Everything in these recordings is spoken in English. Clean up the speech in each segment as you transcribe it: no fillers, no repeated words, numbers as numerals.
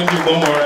can do one more.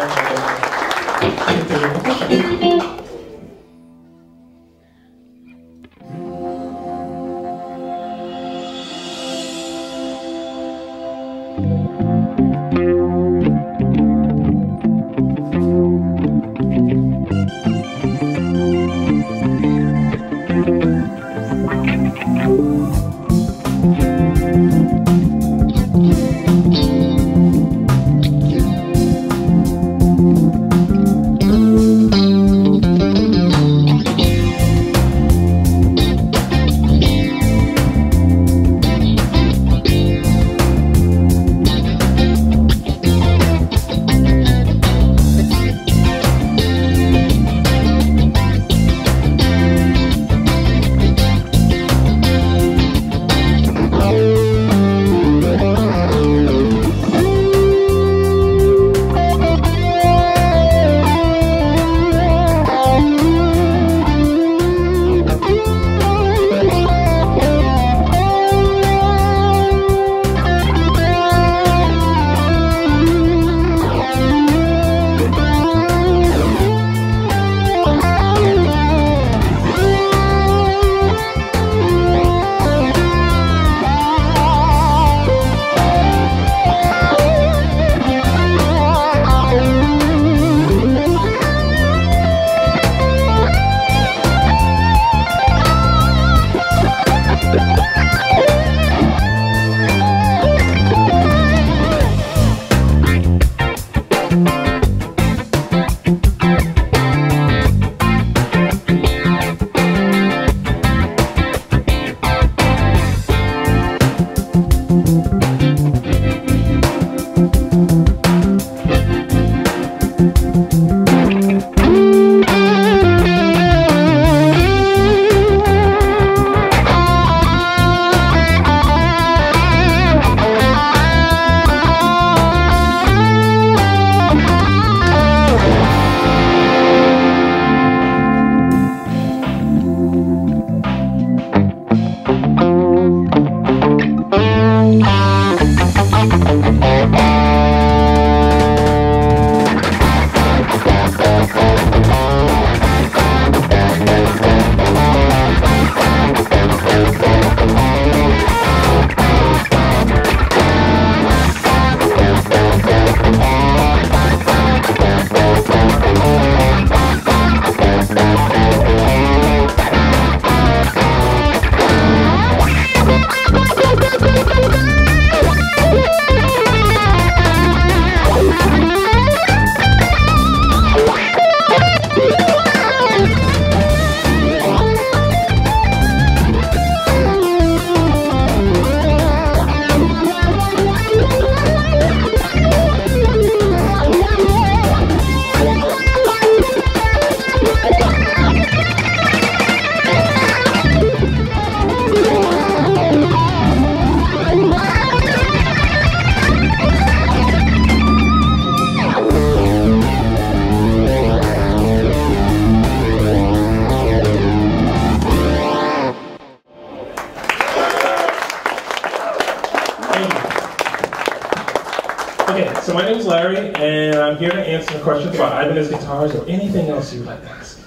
Okay, so my name is Larry, and I'm here to answer questions about Ibanez guitars or anything else you would like to ask.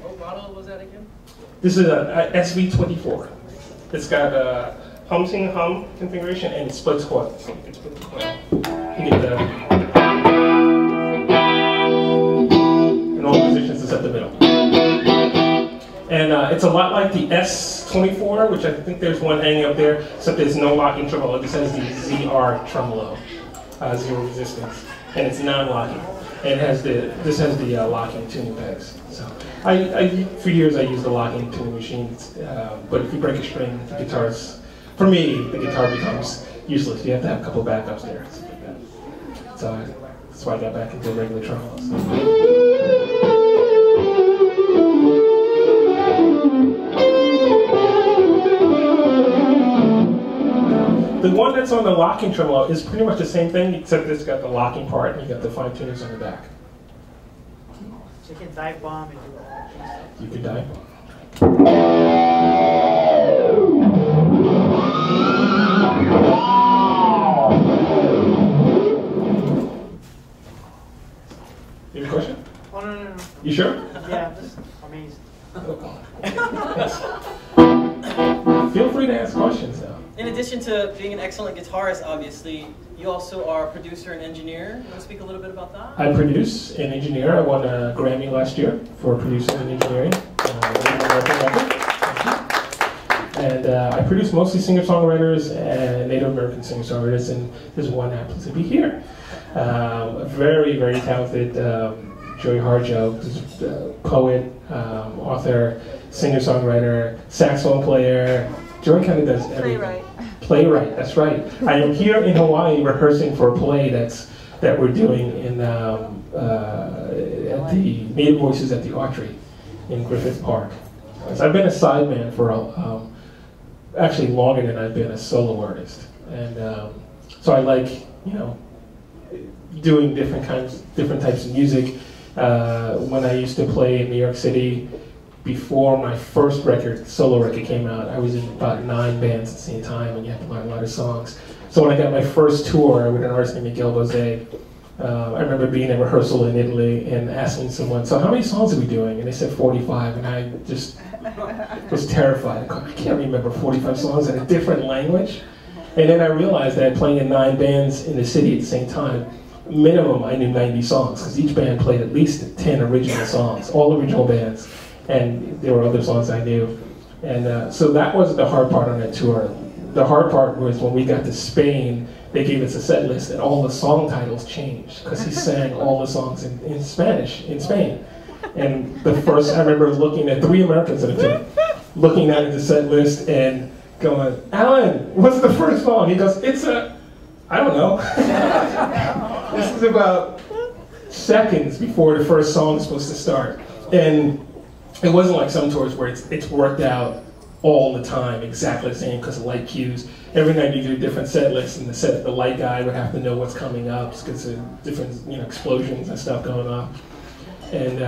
What model was that again? This is a SV24. It's got a hum configuration and it splits quad. So you can split the quad. You get the in all positions except the middle. And it's a lot like the S24, which I think there's one hanging up there, except there's no locking tremolo. This has the ZR tremolo, zero resistance, and it's non-locking. And it has this has the locking tuning pegs. So for years I used the locking tuning machines, but if you break a string, the guitar's, for me, the guitar becomes useless. You have to have a couple of backups there. So that's why I got back into regular tremolos. The one that's on the locking tremolo is pretty much the same thing, except it's got the locking part and you got the fine tuners on the back. So you can dive bomb and do all that stuff. You can dive bomb. You have a question? Oh, no. You sure? Yeah, I'm just amazed. Feel free to ask questions now. In addition to being an excellent guitarist, obviously, you also are a producer and engineer. You want to speak a little bit about that? I produce and engineer. I won a Grammy last year for producing and engineering. And I produce mostly singer-songwriters and Native American singer-songwriters, and this one happens to be here. A very, very talented Joey Harjo, who's a poet, author, singer-songwriter, saxophone player. Joey kind of does everything. Playwright, that's right. I am here in Hawaii rehearsing for a play that we're doing in at the Native Voices at the Autry in Griffith Park. So I've been a sideman for actually longer than I've been a solo artist, and so I like doing different types of music. When I used to play in New York City, before my first solo record came out, I was in about 9 bands at the same time, and you have to learn a lot of songs. So when I got my first tour with an artist named Miguel Bose, I remember being in rehearsal in Italy and asking someone, so how many songs are we doing? And they said 45, and I just was terrified. I can't remember 45 songs in a different language. And then I realized that playing in 9 bands in the city at the same time, minimum I knew 90 songs, because each band played at least 10 original songs, all original bands. And there were other songs I knew. And so that was the hard part on that tour. The hard part was when we got to Spain, they gave us a set list and all the song titles changed because he sang all the songs in Spanish in Spain. And I remember looking at 3 Americans at a time, looking at the set list and going, Alan, what's the first song? He goes, I don't know. This is about seconds before the first song is supposed to start. And it wasn't like some tours where it's worked out all the time, exactly the same because of light cues. Every night you do a different set list, and the light guy would have to know what's coming up because of different explosions and stuff going on. And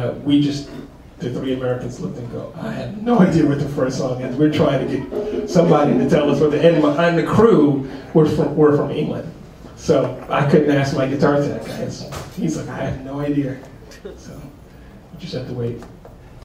the 3 Americans looked and go, I have no idea what the first song is. We're trying to get somebody to tell us what and the crew were from England. So I couldn't ask my guitar tech guy. He's like, I have no idea. So you just have to wait.